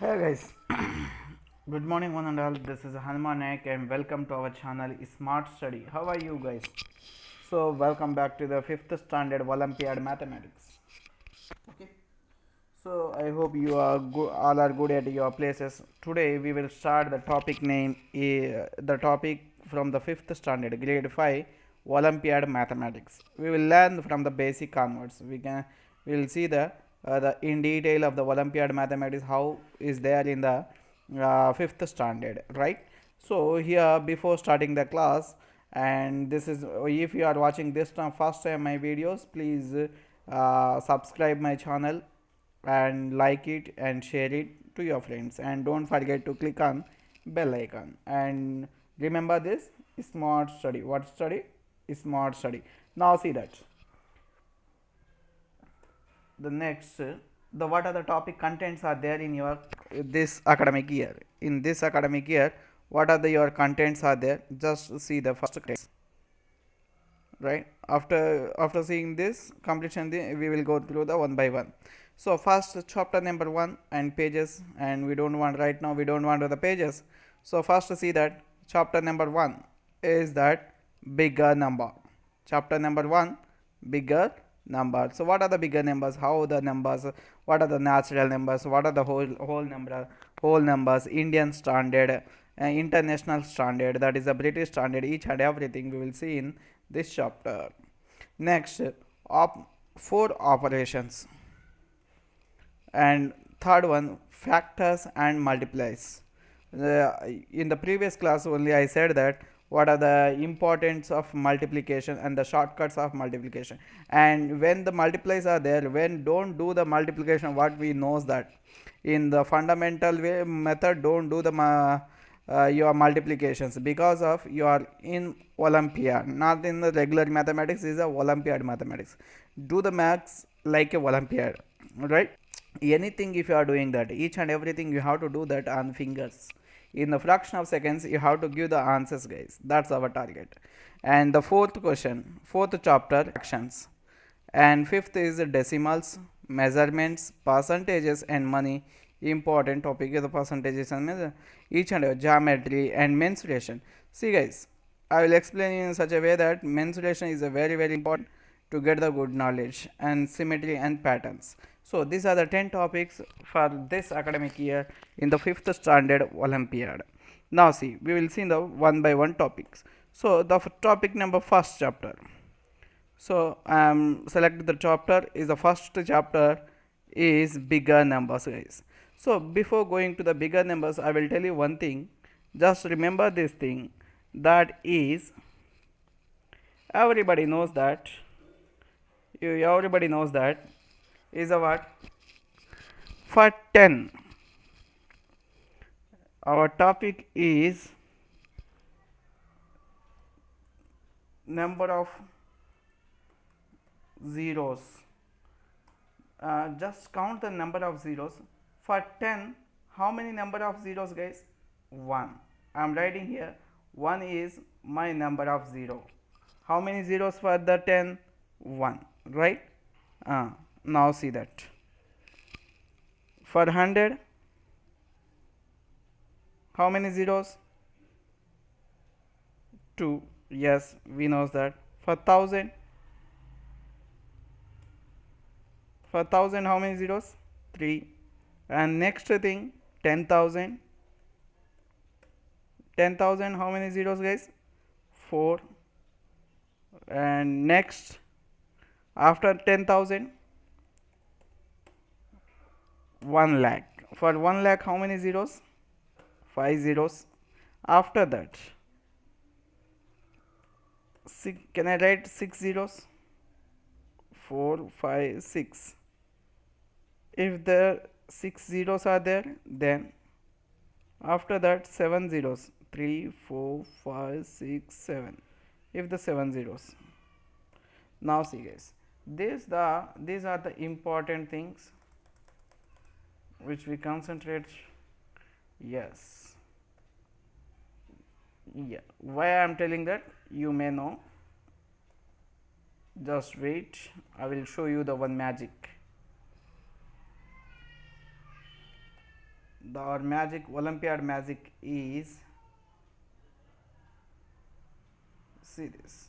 Hey guys, good morning one and all. This is Hanuman Naik and welcome to our channel Smart Study. How are you guys? So welcome back to the 5th standard Olympiad Mathematics. Okay. So I hope you are all are good at your places. Today we will start the topic name the topic from the 5th standard grade 5 Olympiad Mathematics. We will learn from the basic onwards. We will see the in detail of the Olympiad Mathematics how is there in the 5th standard, right? So here before starting the class, and this is if you are watching this time first time my videos, please subscribe my channel and like it and share it to your friends, and don't forget to click on bell icon. And remember this smart study. What study? Smart study. Now see that the next the what are the topic contents are there in your this academic year. In this academic year, what are the your contents are there? Just see the first case, right? After seeing this completion, we will go through the one by one. So first chapter number 1 and pages, and we don't want right now, we don't want the pages. So first see that chapter number 1 is that bigger number. Chapter number 1, bigger number. So what are the bigger numbers? How the numbers? What are the natural numbers? What are the whole numbers? Indian standard, international standard, that is a British standard. Each and everything we will see in this chapter. Next, four operations, and third one factors and multiplies. In the previous class only I said that what are the importance of multiplication and the shortcuts of multiplication, and when the multiplies are there, when don't do the multiplication, what we knows that in the fundamental way method don't do the your multiplications, because of you are in Olympiad, not in the regular mathematics, is a Olympiad mathematics. Do the maths like a Olympiad, right? Anything if you are doing that, each and everything you have to do that on fingers. In the fraction of seconds you have to give the answers, guys. That's our target. And the fourth question, fourth chapter actions, and fifth is decimals, measurements, percentages and money. Important topic is the percentages and each and geometry and mensuration. See guys, I will explain in such a way that mensuration is a very important to get the good knowledge and symmetry and patterns. So these are the 10 topics for this academic year in the 5th standard Olympiad. Now see, we will see the one by one topics. So the topic number first chapter. So I am selected the chapter is the first chapter is bigger numbers, guys. So before going to the bigger numbers, I will tell you one thing. Just remember this thing, that is everybody knows that everybody knows that is a what? For 10, our topic is number of zeros. Just count the number of zeros. For 10, how many number of zeros, guys? 1. I am writing here 1 is my number of 0. How many zeros for the 10? 1, right? Now see that for 100, how many zeros? 2. Yes, we know that. For 1000, for 1000 how many zeros? 3. And next thing, 10,000, 10,000 how many zeros, guys? 4. And next, after 10,000, 1 lakh. For 1 lakh how many zeros? 5 zeros. After that, can I write 6 zeros? 4, 5, 6. If the 6 zeros are there, then after that 7 zeros. 3, 4, 5, 6, 7. If the 7 zeros. Now see guys, these are the important things which we concentrate. Yes, yeah, why I am telling that you may know. Just wait, I will show you the one magic. our magic Olympiad magic is, see this.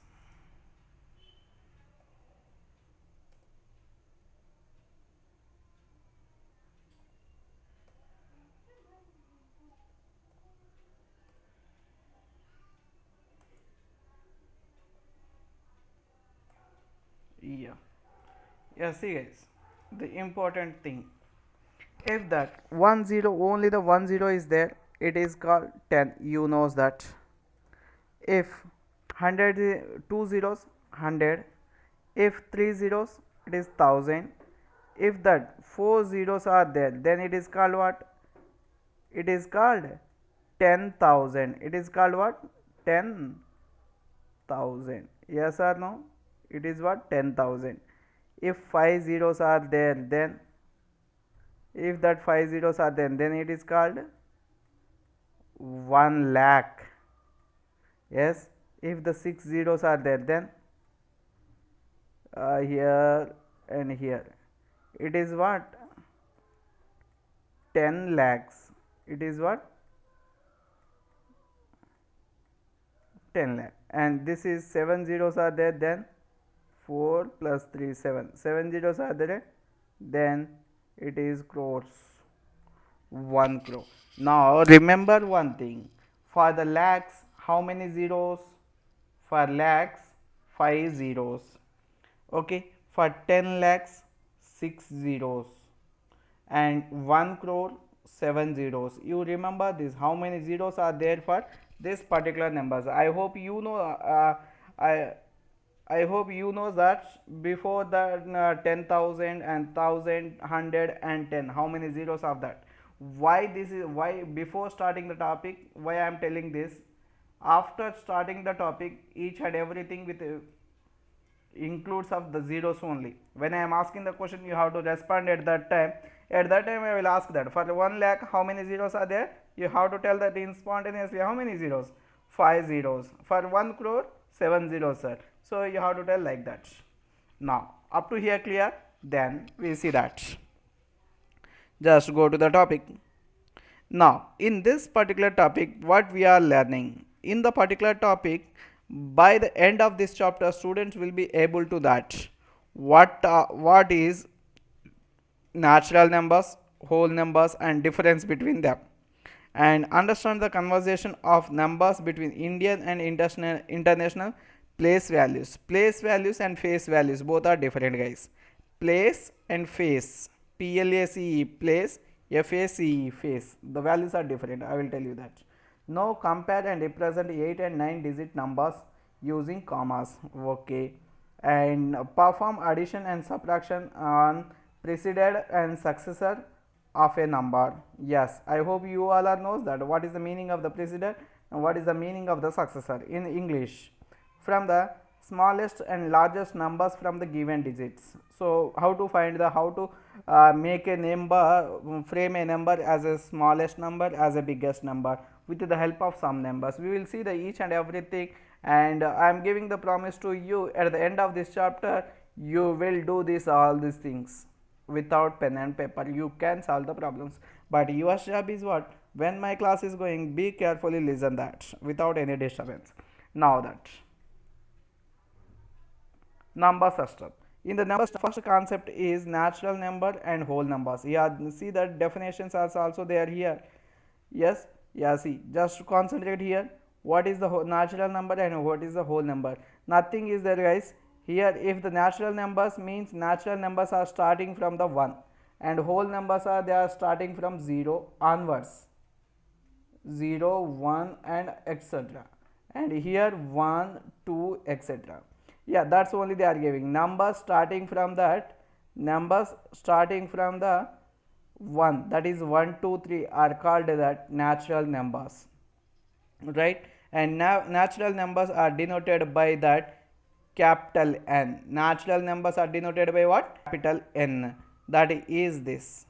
Yeah, yeah, see guys, the important thing, if that 10 only the 10 is there, it is called 10, you knows that. If 100 two zeros, 100. If three zeros, it is 1000. If that four zeros are there, then it is called what? It is called 10,000. It is called what? 10,000. Yes or no? It is what? 10,000. If five zeros are there, then if that five zeros are there, then it is called 1 lakh. Yes. If the six zeros are there, then here and here, it is what? 10 lakhs. It is what? 10 lakh. And this is seven zeros are there, then 4 plus 3 7. Seven zeros are there, then it is crores. 1 crore. Now remember one thing, for the lakhs, how many zeros? For lakhs, 5 zeros. Okay, for 10 lakhs, 6 zeros, and 1 crore, 7 zeros. You remember this, how many zeros are there for this particular numbers. I hope you know, I hope you know that before the 10,000 and 1,000, 100 and 10, how many zeros of that. Why this is, why before starting the topic, why I am telling this, after starting the topic, each and everything with includes of the zeros only. When I am asking the question, you have to respond at that time. At that time, I will ask that for 1 lakh, how many zeros are there? You have to tell that in spontaneously, how many zeros? 5 zeros. For 1 crore, 7 zeros, sir. So you have to tell like that. Now, up to here clear? Then we see that. Just go to the topic. Now, in this particular topic, what we are learning? In the particular topic, by the end of this chapter, students will be able to that what is natural numbers, whole numbers, and difference between them, and understand the conversation of numbers between Indian and international place values. Place values and face values both are different, guys. Place and face, PLACE place, FACE face, the values are different. I will tell you that. Now compare and represent 8 and 9 digit numbers using commas. Okay, and perform addition and subtraction on preceded and successor of a number. Yes, I hope you all are knows that what is the meaning of the preceded and what is the meaning of the successor in English. From the smallest and largest numbers from the given digits. So how to find the, how to make a number, frame a number as a smallest number, as a biggest number, with the help of some numbers. We will see the each and everything, and I am giving the promise to you, at the end of this chapter you will do this, all these things without pen and paper. You can solve the problems, but your job is what? When my class is going, be carefully listen that without any disturbance. Now that number system, in the numbers, first concept is natural number and whole numbers. Yeah, see that definitions are also there here. Yes, yeah, see, just concentrate here. What is the natural number and what is the whole number? Nothing is there, guys. Here, if the natural numbers means natural numbers are starting from the 1, and whole numbers are, they are starting from 0 onwards, 0 1 and etc, and here 1 2 etc. Yeah, that's only they are giving numbers starting from that, numbers starting from the 1, that is 1 2 3 are called that natural numbers, right? And now natural numbers are denoted by that capital N. Natural numbers are denoted by what? Capital N. That is this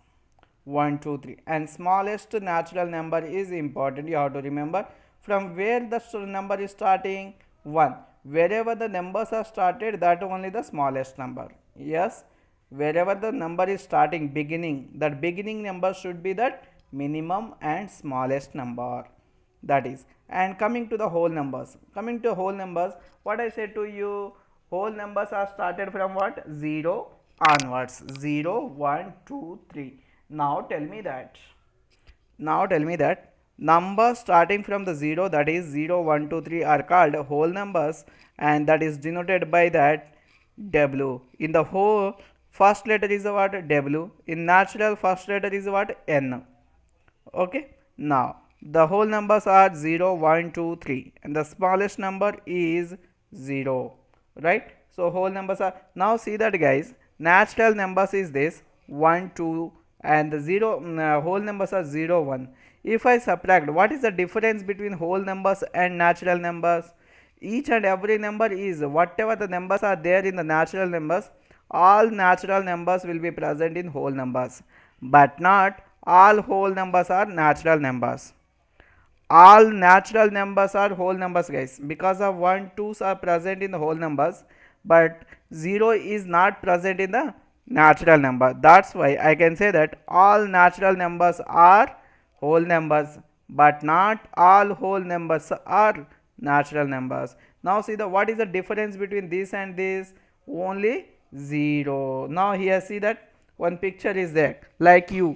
1 2 3, and smallest natural number is important, you have to remember from where the number is starting, 1. Wherever the numbers are started, that only the smallest number. Yes, wherever the number is starting, beginning, that beginning number should be that minimum and smallest number, that is. And coming to the whole numbers, what I said to you, whole numbers are started from what? 0 onwards. 0, 1, 2, 3. Now tell me that numbers starting from the 0, that is 0, 1, 2, 3, are called whole numbers, and that is denoted by that W. In the whole, first letter is what? W. In natural, first letter is what? N. Okay. Now the whole numbers are 0, 1, 2, 3, and the smallest number is 0, right? So whole numbers are, now see that guys, natural numbers is this 1, 2, and the 0, whole numbers are 0, 1. If I subtract, what is the difference between whole numbers and natural numbers? Each and every number is whatever the numbers are there in the natural numbers, all natural numbers will be present in whole numbers, but not all whole numbers are natural numbers. All natural numbers are whole numbers, guys, because of 1 2s are present in the whole numbers, but 0 is not present in the natural number. That's why I can say that all natural numbers are whole numbers, but not all whole numbers are natural numbers. Now see the, what is the difference between this and this? Only 0. Now here see that one picture is there, like you,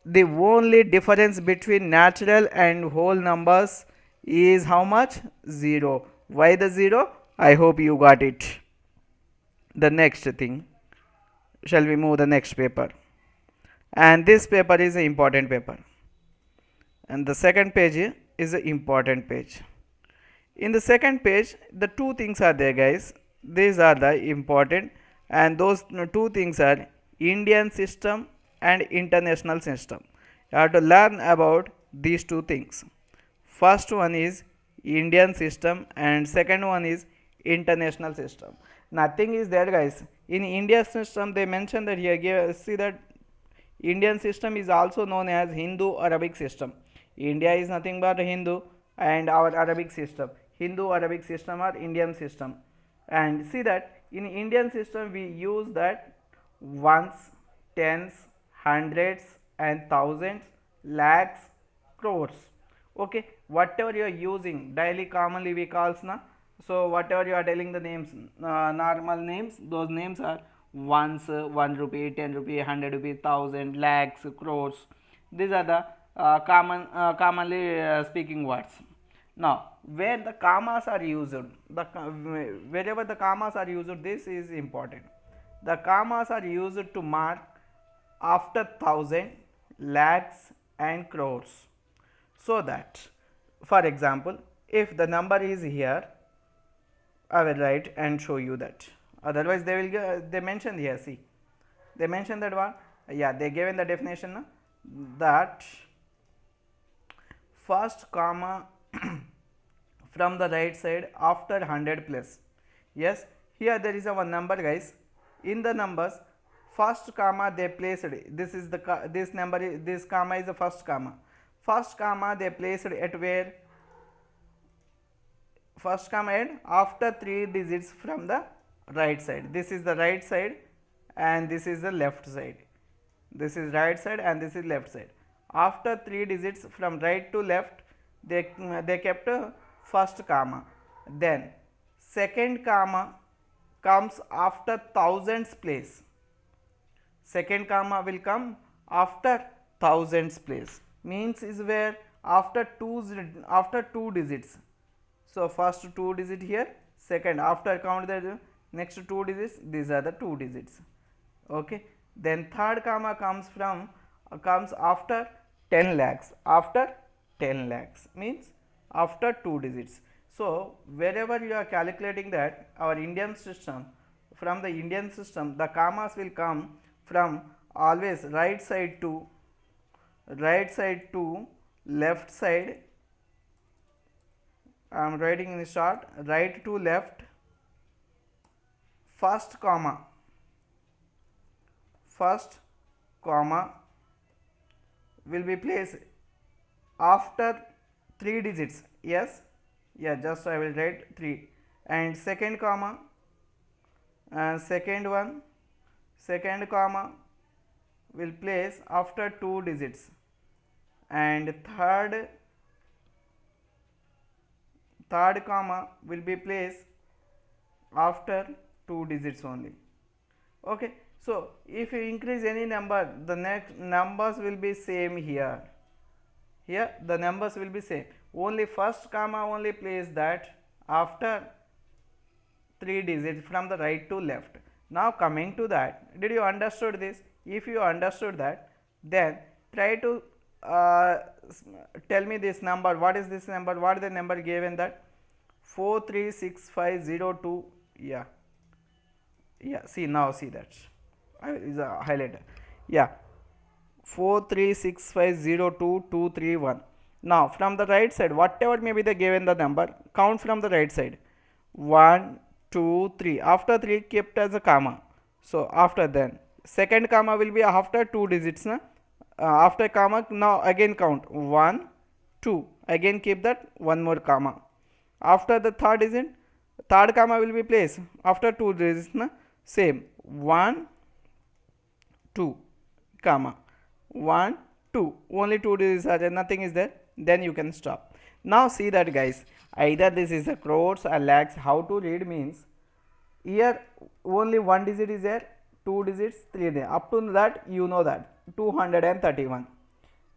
the only difference between natural and whole numbers is how much? 0. Why the 0? I hope you got it. The next thing, shall we move the next paper? And this paper is an important paper, and the second page is an important page. In the second page, the two things are there, guys. These are the important, and those two things are Indian system and international system. You have to learn about these two things. First one is Indian system, and second one is international system. Nothing is there, guys. In Indian system, they mention that here. See that Indian system is also known as Hindu-Arabic system. India is nothing but Hindu, and our Arabic system, Hindu-Arabic system, or Indian system. And see that in Indian system we use that ones, tens, hundreds, and thousands, lakhs, crores. Okay, whatever you are using daily, commonly we calls na. So whatever you are telling the names, normal names, those names are ones, 1 rupee, 10 rupee, 100 rupee, thousand, lakhs, crores. These are the commonly speaking words. Now where the commas are used, wherever the commas are used, this is important. The commas are used to mark after thousand, lakhs, and crores. So that, for example, if the number is here, I will write and show you that. Otherwise they will they mention here, see, they mention that one. Yeah, they given the definition that first comma from the right side after 100 plus. Yes, here there is a one number, guys. In the numbers, first comma they placed, this is the, this number, this comma is the first comma. First comma they placed at where? First comma and after 3 digits from the right side. This is the right side, and this is the left side. This is right side, and this is left side. After 3 digits from right to left, they kept a first comma. Then second comma comes after thousands place. Second comma will come after thousands place. Means is where after two digits. So first 2 digit here, second after count the next 2 digits, these are the 2 digits. Okay, then third comma comes after 10 lakhs. After 10 lakhs means after 2 digits. So wherever you are calculating that, our Indian system, from the Indian system, the commas will come from always right side to left side. I am writing in short, right to left. First comma will be placed after 3 digits. Yes, yeah, just I will write 3. And second comma, second comma will place after 2 digits, and third comma will be placed after 2 digits only. Okay, so if you increase any number, the next numbers will be same here. Here the numbers will be same, only first comma only place that after 3 digits from the right to left. Now coming to that, did you understood this? If you understood that, then try to tell me this number. What is this number? What is the number given? That 436502. Yeah, yeah, see, now see that is a highlighter. Yeah, 436502231. Now from the right side, whatever may be the given the number, count from the right side. 1 2 3, after 3 kept as a comma. So after, then second comma will be after 2 digits na? After comma, now again count 1 2, again keep that one more comma. After the third digit, third comma will be placed after 2 digits na? Same 1 2 comma 1 2, only 2 digits are there, nothing is there, then you can stop. Now see that guys, either this is a crores or lakhs. How to read means, here only one digit is there, 2 digits, 3 there, up to that you know that 231.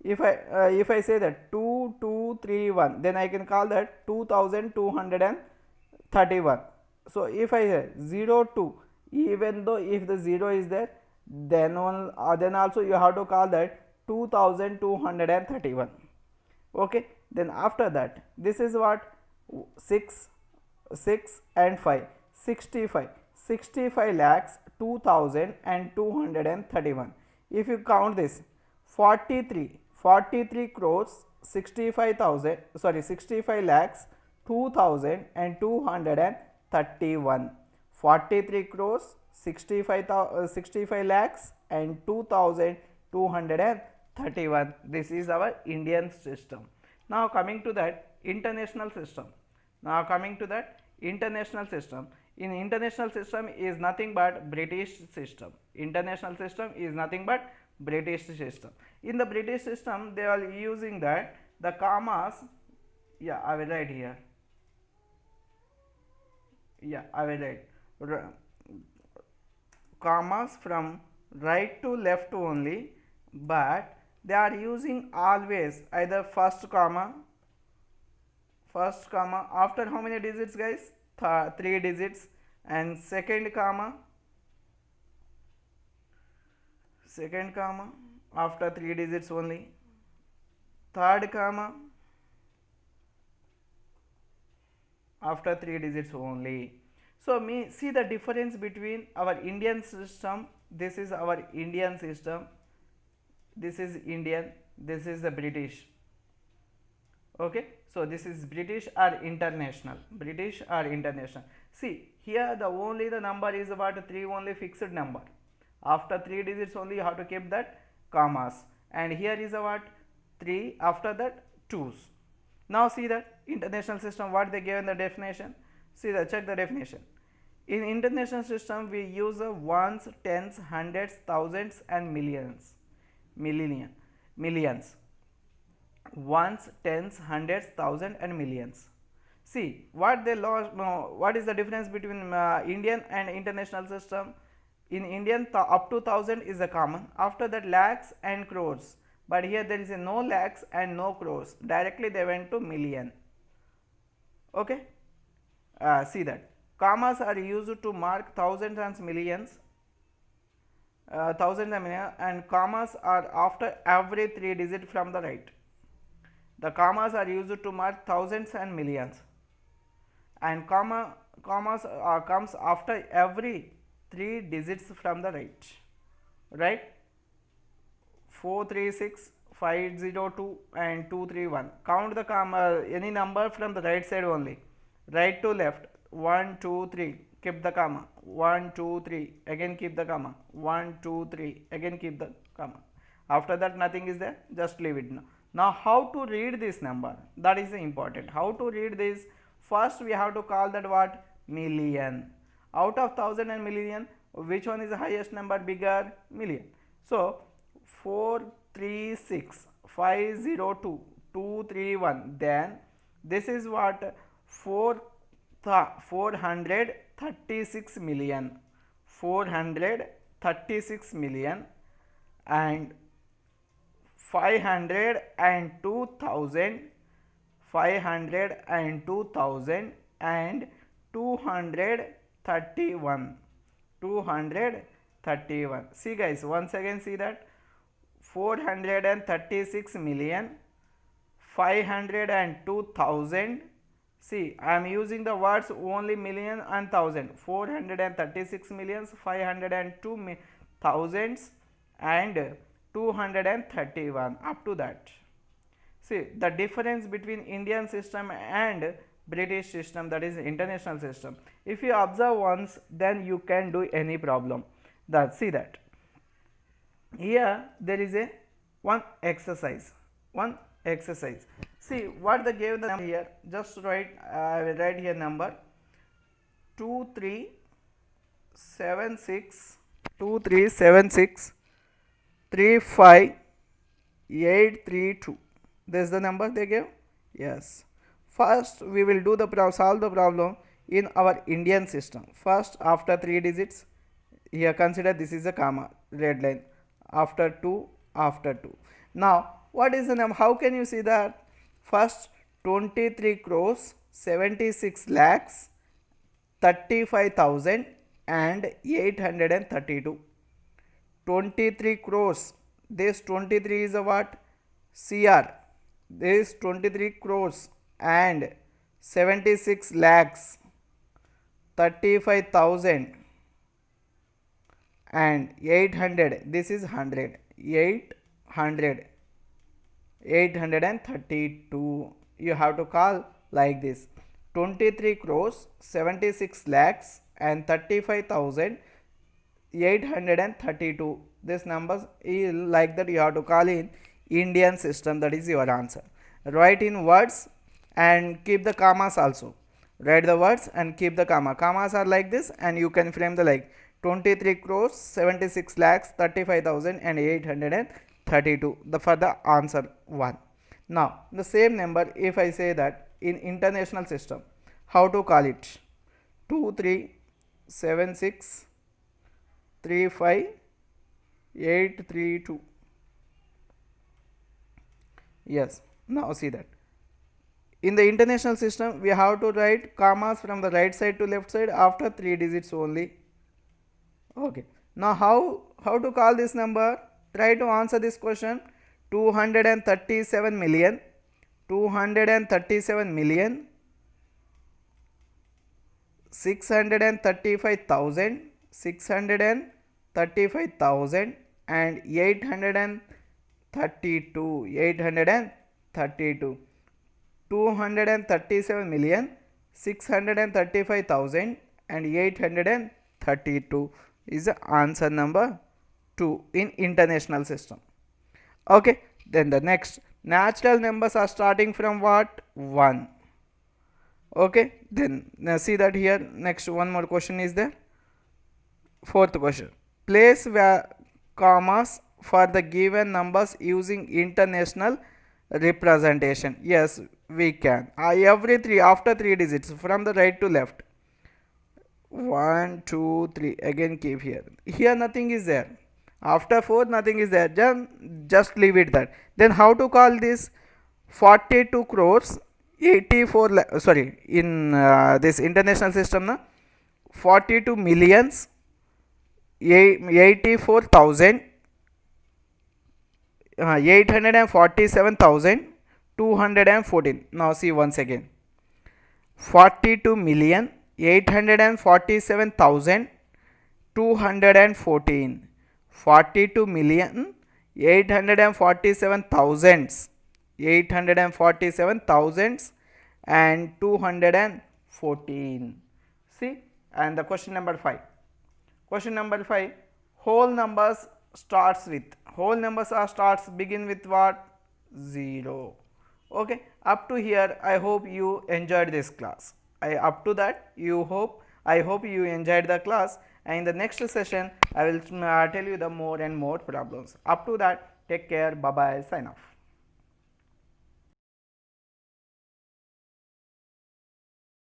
If I say that 2231, then I can call that 2231. So if I say 02, even though if the 0 is there, then also you have to call that 2231. Okay, then after that, this is what 6 and 5, 65 lakhs 2231. If you count this, 43 crores 65 lakhs 2231. 43 crores 65 lakhs and 2231. This is our Indian system. Now coming to that international system. In international system is nothing but British system. International system is nothing but British system. In the British system, they are using that the commas. Yeah, I will write here. Yeah, I will write commas from right to left only, but they are using always either first comma after how many digits guys? 3 digits, and second comma after 3 digits only, third comma after 3 digits only. So see the difference between our Indian system. This is our Indian system, this is Indian, this is the British. Okay, so this is British or international. See here, the number is about 3, only fixed number. After 3 digits only you have to keep that commas, and here is about 3, after that 2's. Now see that international system, what they gave in the definition. See that, check the definition. In international system, we use ones, tens, hundreds, thousands and millions. Ones, tens, hundreds, thousand and millions. See what they lost. What is the difference between Indian and international system? In Indian, up to 1000 is a common. After that, lakhs and crores. But here there is a no lakhs and no crores. Directly they went to million. Okay. See that commas are used to mark thousands and millions. And commas are after every 3 digit from the right. The commas are used to mark thousands and millions, and commas comes after every 3 digits from the right. 436 502 and 231. Count the comma, any number from the right side only, right to left. 1 2 3, keep the comma. 1 2 3, again keep the comma. 1 2 3, again keep the comma. After that nothing is there, just leave it. Now how to read this number, that is important. How to read this? First we have to call that what? Million. Out of thousand and million, which one is the highest number? Bigger? Million. So 436,502,231. Then this is what 436 million, 436 million and 502,000, 502,000 and 231, 231. See guys, once again see that 436 million, 502,000. See, I am using the words only million and thousand. 436 millions, 502 thousands and 231 up to that. See the difference between Indian system and British system, that is international system. If you observe once, then you can do any problem. That see that here there is a one exercise, one exercise. See what they gave the number here. Just write, I will write here number 2376, 2376 35832. This is the number they gave. Yes, first we will do the solve the problem in our Indian system. First, after 3 digits, here consider this is a comma, red line, after 2, after 2. Now what is the number? How can you see that? First, 23 crores 76 lakhs 35,000 and 832. 23 crores, this 23 is a what? CR. This 23 crores and 76 lakhs 35,000 and 800, this is 100, 832. You have to call like this: 23 crores 76 lakhs and 35,000 832. This numbers is like that, you have to call in Indian system. That is your answer. Write in words and keep the commas also. Write the words and keep the comma. Commas are like this, and you can frame the like 23 crores 76 lakhs 35,000 and 832 for the answer 1. Now the same number, if I say that in international system, how to call it? 2376 35832. Yes, now see that in the international system we have to write commas from the right side to left side after 3 digits only. Okay, now how to call this number? Try to answer this question. 237 million, 237 million 635,000, 635,000 and 832, 832. 237 million 635,000 and 832 is the answer number 2 in international system. Okay, then the next, natural numbers are starting from what? 1. Okay, then now see that here next one more question is there. Fourth question, place commas for the given numbers using international representation. Yes, we can. Every 3 after 3 digits from the right to left. 1 2 3, again keep here. Here nothing is there. After 4 nothing is there, just leave it that. Then how to call this? 42 crores 84 sorry, in this international system na, 42 millions 84,000 847,214. Now see once again, 42 million 847,214, 42 million 847,000, 847,000 and 214. See, and the question number 5. Question number 5, whole numbers starts with, whole numbers are starts begin with what? 0. Okay, up to here I hope you enjoyed this class. I hope you enjoyed the class, and in the next session I will tell you the more and more problems. Up to that, take care, bye bye, sign off.